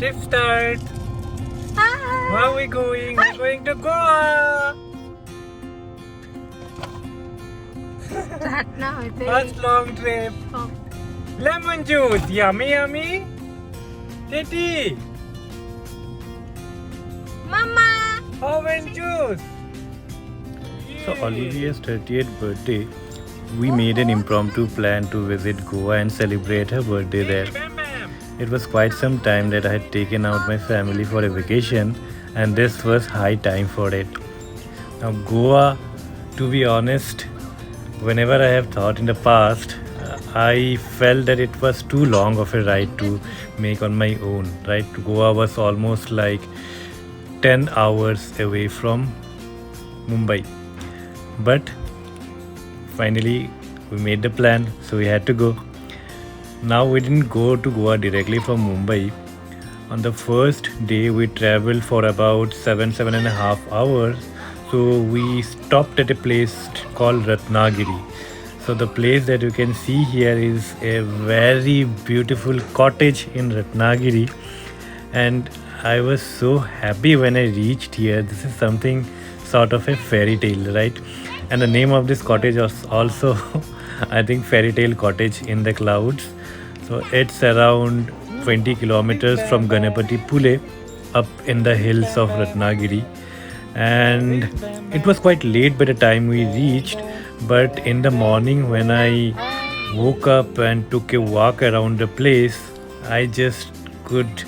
Trip start. Hi. Where are we going? We're going to Goa. Start now. First long trip. Oh. Lemon juice. Yummy, yummy. Titi. Mama. Orange juice. So Olivia's 30th birthday, we made an impromptu plan to visit Goa and celebrate her birthday there. Bam, bam. It was quite some time that I had taken out my family for a vacation, and this was high time for it. Now Goa, to be honest, whenever I have thought in the past, I felt that it was too long of a ride to make on my own. Right, Goa was almost like 10 hours away from Mumbai. But finally, we made the plan, so we had to go. Now, we didn't go to Goa directly from Mumbai. On the first day, we traveled for about 7.5 hours. So, we stopped at a place called Ratnagiri. So, the place that you can see here is a very beautiful cottage in Ratnagiri. And I was so happy when I reached here. This is something sort of a fairy tale, right? And the name of this cottage was also, I think, fairy tale cottage in the clouds. So it's around 20 kilometers from Ganapati Pule up in the hills of Ratnagiri. And it was quite late by the time we reached, but in the morning when I woke up and took a walk around the place, I just could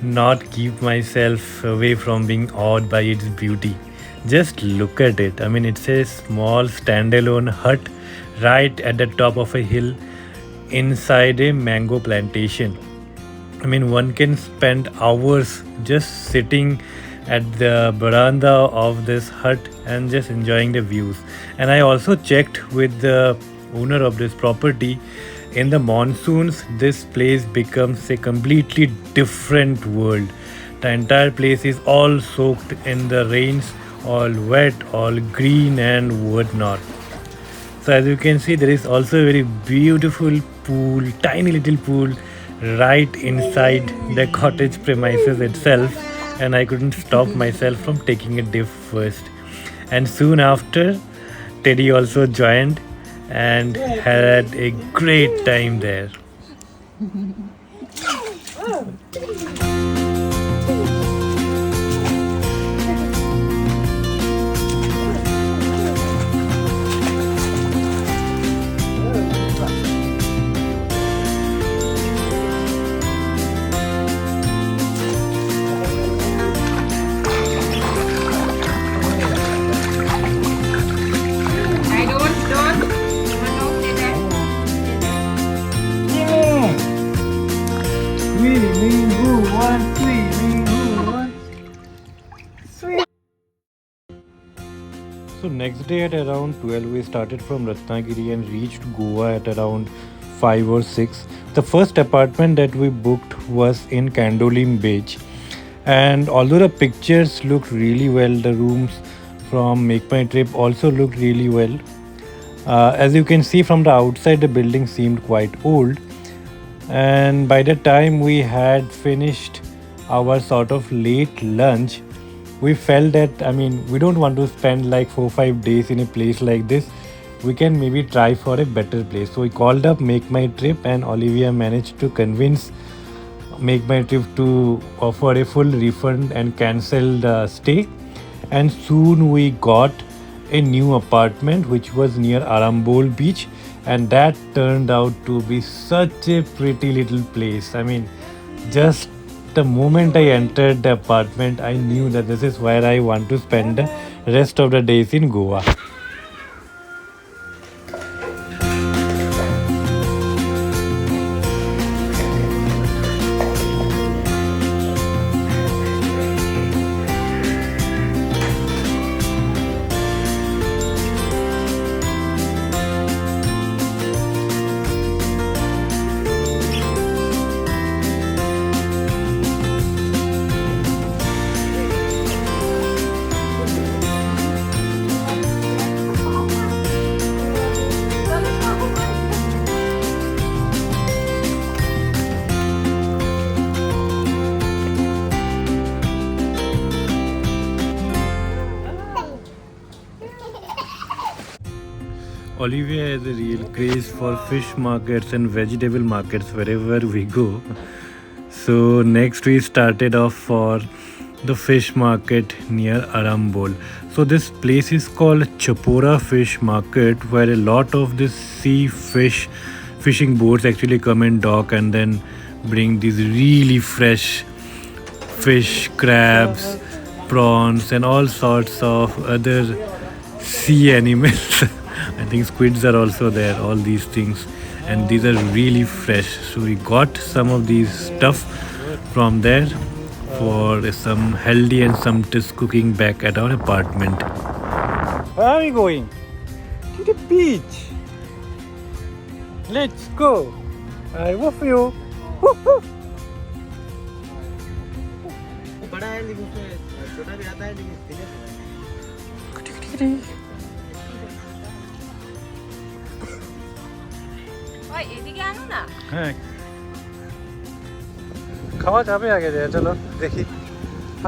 not keep myself away from being awed by its beauty. Just look at it. I mean, it's a small standalone hut right at the top of a hill inside a mango plantation. I mean, one can spend hours just sitting at the veranda of this hut and just enjoying the views. And I also checked with the owner of this property. In the monsoons, this place becomes a completely different world. The entire place is all soaked in the rains, all wet, all green and whatnot. So as you can see, there is also a very beautiful pool, tiny little pool right inside the cottage premises itself, and I couldn't stop myself from taking a dip first. And soon after, Teddy also joined and had a great time there. I don't. Say that. So next day at around 12, we started from Ratnagiri and reached Goa at around 5 or 6. The first apartment that we booked was in Candolim Beach. And although the pictures looked really well, the rooms from Make My Trip also looked really well. As you can see from the outside, the building seemed quite old. And by the time we had finished our sort of late lunch, we felt that, I mean, we don't want to spend like 4 5 days in a place like this. We can maybe try for a better place. So we called up Make My Trip, and Olivia managed to convince Make My Trip to offer a full refund and cancel the stay. And soon we got a new apartment which was near Arambol Beach, and that turned out to be such a pretty little place. I mean, just the moment I entered the apartment, I knew that this is where I want to spend the rest of the days in Goa. Olivia has a real craze for fish markets and vegetable markets wherever we go. So next we started off for the fish market near Arambol. So this place is called Chapora Fish Market, where a lot of this fishing boats actually come and dock and then bring these really fresh fish, crabs, prawns, and all sorts of other sea animals. I think squids are also there, all these things, and these are really fresh. So we got some of these stuff from there for some healthy and some test cooking back at our apartment. Where are we going? To the beach. Let's go. I love you. Woo-hoo. बड़ा है लेकिन उसमें छोटा भी आता है लेकिन ওই এদিকে আনো না হ্যাঁ খাওয়া যাবে আগে যায় চলো দেখি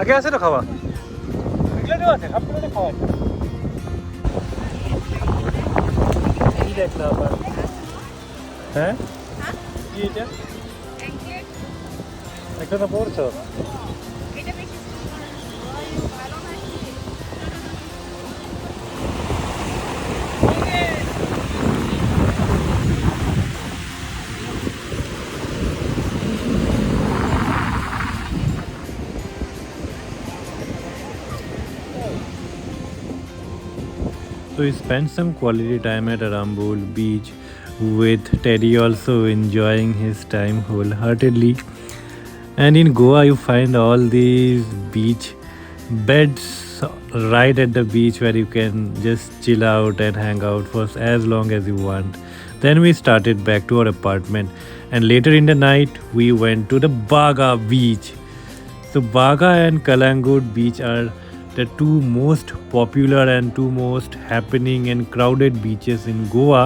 আগে আছে তো খাওয়া এগুলো আছে সব কিছু খাওয়া আছে কি দেখলা আবার হ্যাঁ কি এটা একটা তো পড়ছো এটা বেশি ভালো না So we spent some quality time at Arambol beach with Teddy also enjoying his time wholeheartedly. And in Goa you find all these beach beds right at the beach where you can just chill out and hang out for as long as you want. Then we started back to our apartment, and later in the night we went to the Baga beach. So Baga and Kalangut beach are the two most popular and two most happening and crowded beaches in Goa.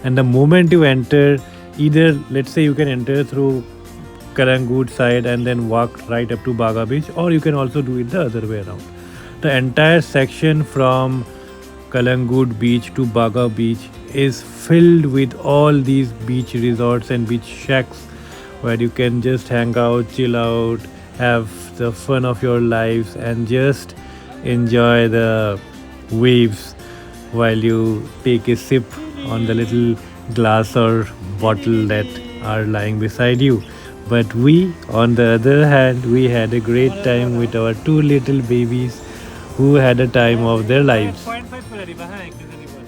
And the moment you enter, either let's say you can enter through Kalangut side and then walk right up to Baga beach, or you can also do it the other way around. The entire section from Kalangut beach to Baga beach is filled with all these beach resorts and beach shacks where you can just hang out, chill out, have the fun of your lives and just enjoy the waves while you take a sip on the little glass or bottle that are lying beside you. But we, on the other hand, we had a great time with our two little babies who had a time of their lives. 0.5 করে দিবা হ্যাঁ একটু দিবা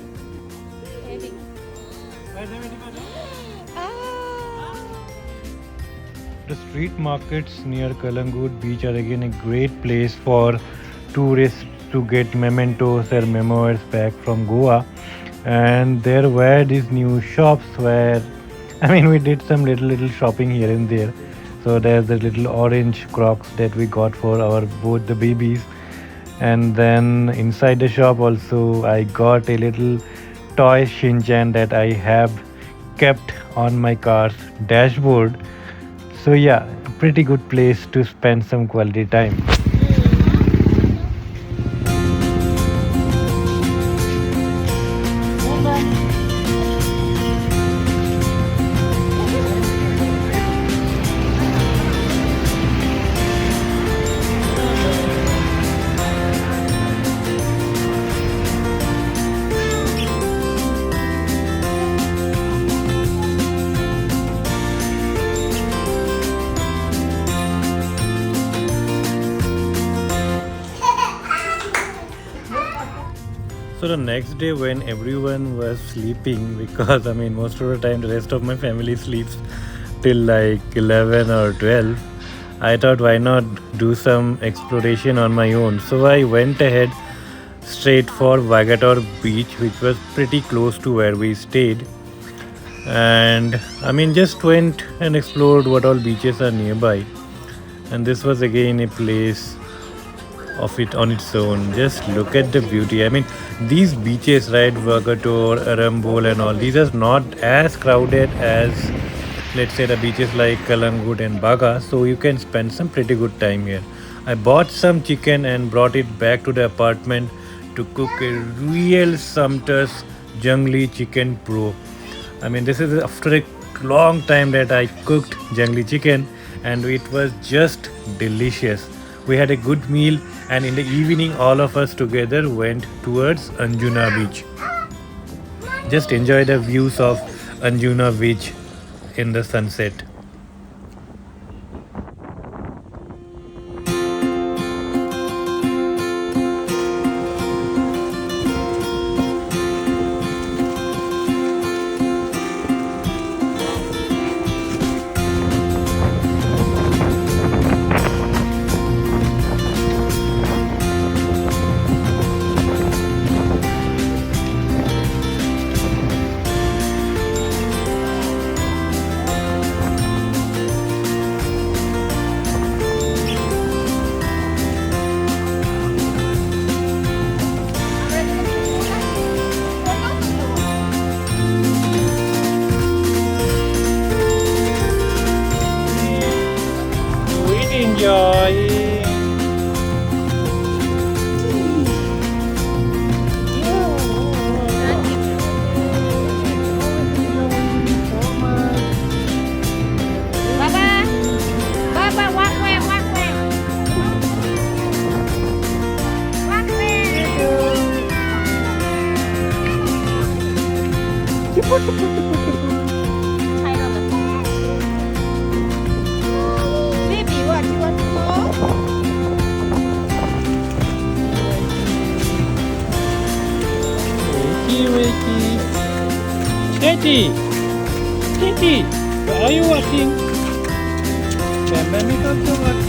The street markets near Kalangut beach are again a great place for tourists to get mementos or memoirs back from Goa. And there were these new shops where we did some little shopping here and there. So there's the little orange crocs that we got for our both the babies. And then inside the shop also I got a little toy Shinchan that I have kept on my car's dashboard. So yeah, pretty good place to spend some quality time. So the next day when everyone was sleeping, because most of the time the rest of my family sleeps till like 11 or 12, I thought why not do some exploration on my own. So I went ahead straight for Vagator beach, which was pretty close to where we stayed. And just went and explored what all beaches are nearby. And this was again a place of it on its own. Just look at the beauty. These beaches, right, Vagator, Arambol and all, these are not as crowded as, let's say, the beaches like Kalangut and Baga, so you can spend some pretty good time here. I bought some chicken and brought it back to the apartment to cook a real sumptuous jungly chicken pro. I mean, this is after a long time that I cooked jungly chicken, and it was just delicious. We had a good meal, and in the evening, all of us together went towards Anjuna beach. Just enjoy the views of Anjuna beach in the sunset. Sweet enjoy. Baba, Baba, walk away, walk away. Walk away. Tight on the baby, what you want to go? Wakey, wakey. Teddy! Teddy! Why are you watching? Bam Bam is also watching.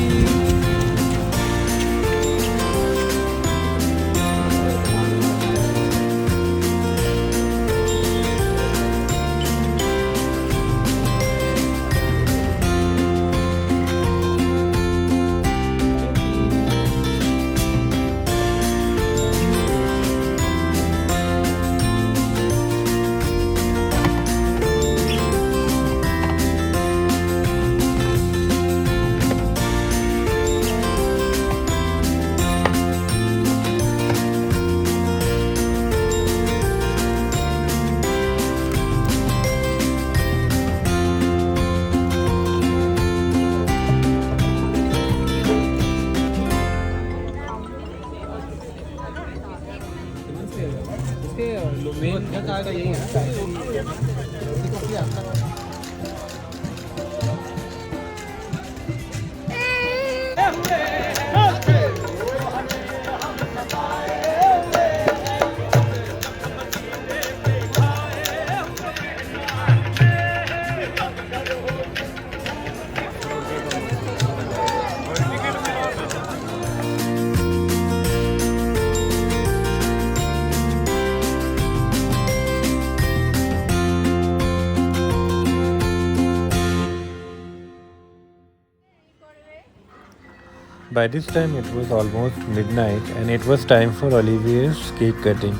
By this time, it was almost midnight, and it was time for Olivier's cake cutting.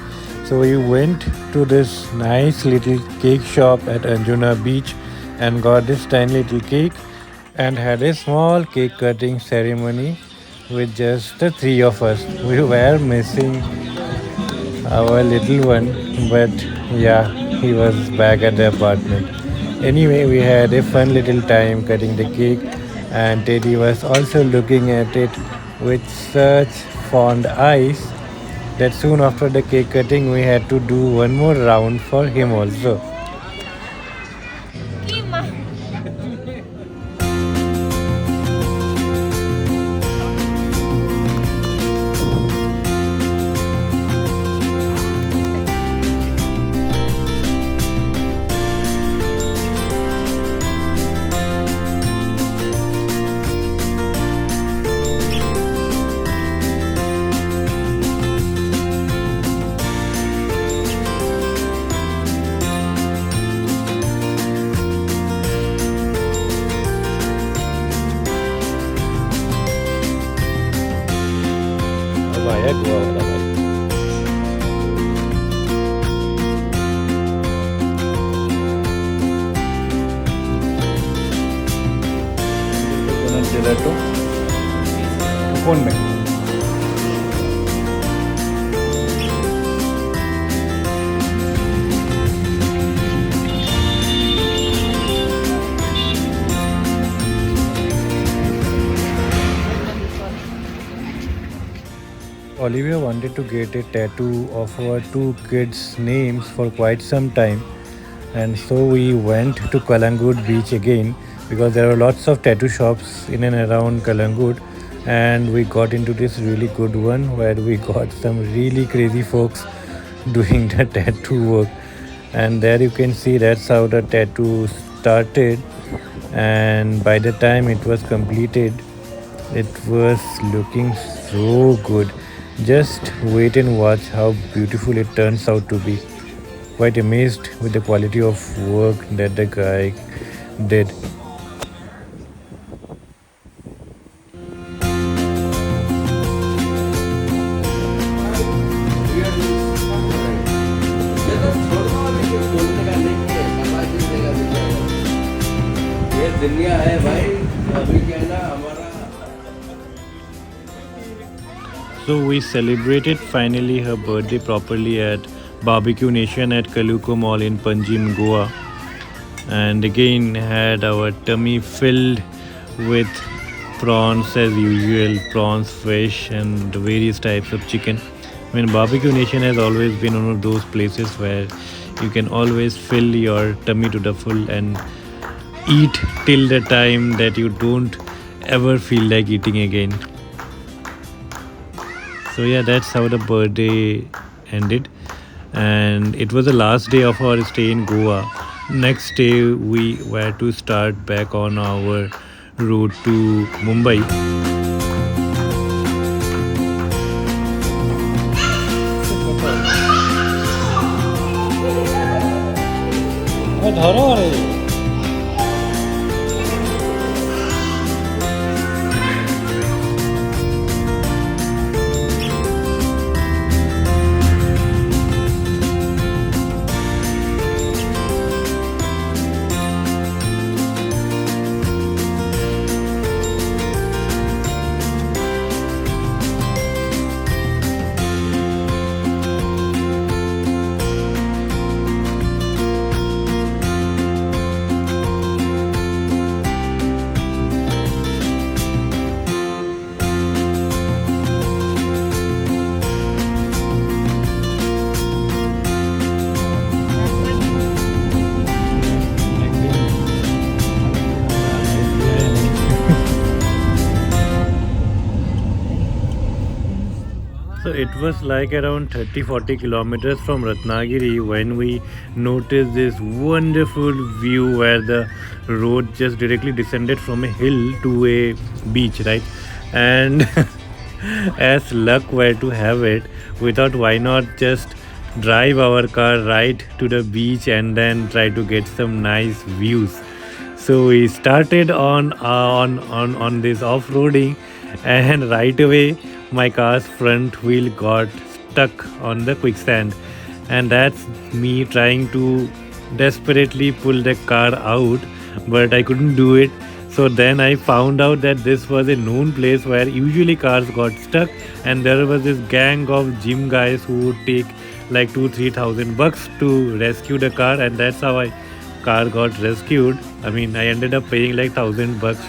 So we went to this nice little cake shop at Anjuna Beach and got this tiny little cake and had a small cake cutting ceremony with just the three of us. We were missing our little one, but yeah, he was back at the apartment. Anyway, we had a fun little time cutting the cake, and Teddy was also looking at it with such fond eyes that soon after the cake cutting, we had to do one more round for him also. Kima. Bahaya gua udah baik. Gelato phone में Olivia wanted to get a tattoo of our two kids' names for quite some time, and so we went to Kalangut beach again because there are lots of tattoo shops in and around Kalangut, and we got into this really good one where we got some really crazy folks doing the tattoo work. And there you can see that's how the tattoo started, and by the time it was completed it was looking so good. Just wait and watch how beautiful it turns out to be. Quite amazed with the quality of work that the guy did. ये दुनिया है भाई अभी क्या ना हमारा So we celebrated finally her birthday properly at Barbecue Nation at Kaluko Mall in Panjim, Goa. And again had our tummy filled with prawns as usual, prawns, fish, and various types of chicken. I mean, Barbecue Nation has always been one of those places where you can always fill your tummy to the full and eat till the time that you don't ever feel like eating again. So yeah, that's how the birthday ended, and it was the last day of our stay in Goa. Next day we were to start back on our road to Mumbai. So it was like around 30-40 kilometers from Ratnagiri when we noticed this wonderful view where the road just directly descended from a hill to a beach, right? And as luck were to have it, we thought why not just drive our car right to the beach and then try to get some nice views. So we started on this off-roading, and right away my car's front wheel got stuck on the quicksand, and that's me trying to desperately pull the car out, but I couldn't do it. So then I found out that this was a known place where usually cars got stuck, and there was this gang of gym guys who would take like 2-3 thousand bucks to rescue the car, and that's how I car got rescued. I mean, I ended up paying like 1,000 bucks,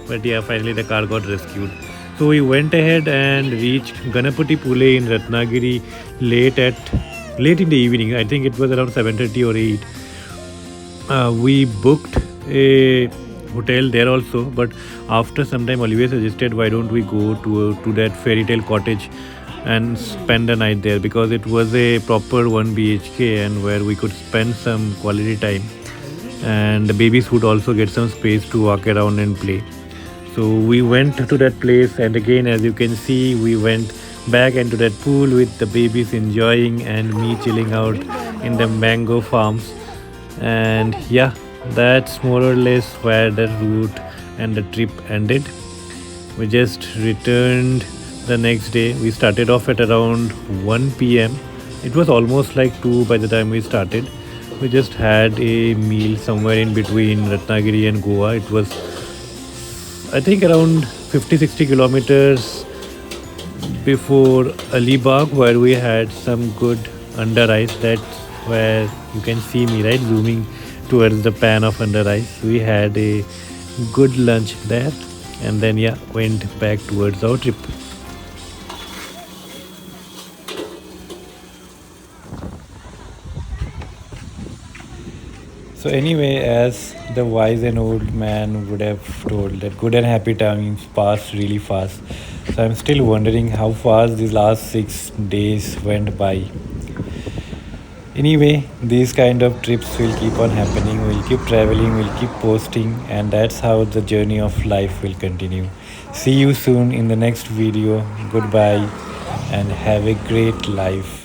but yeah, finally the car got rescued. So we went ahead and reached Ganapati Pule in Ratnagiri late in the evening. I think it was around 7:30 or 8. We booked a hotel there also, but after some time Olivia suggested why don't we go to that fairy tale cottage and spend the night there, because it was a proper 1 BHK and where we could spend some quality time, and the babies would also get some space to walk around and play. So we went to that place, and again, as you can see, we went back into that pool with the babies enjoying and me chilling out in the mango farms. And yeah, that's more or less where the route and the trip ended. We just returned the next day. We started off at around 1 p.m. It was almost like 2 by the time we started. We just had a meal somewhere in between Ratnagiri and Goa. It was, I think, around 50-60 kilometers before Alibag, where we had some good under ice. That's where you can see me, right, zooming towards the pan of under ice. We had a good lunch there, and then yeah, went back towards our trip. So anyway, as the wise and old man would have told, that good and happy times pass really fast. So I'm still wondering how fast these last 6 days went by. Anyway, these kind of trips will keep on happening. We'll keep traveling, we'll keep posting, and that's how the journey of life will continue. See you soon in the next video. Goodbye and have a great life.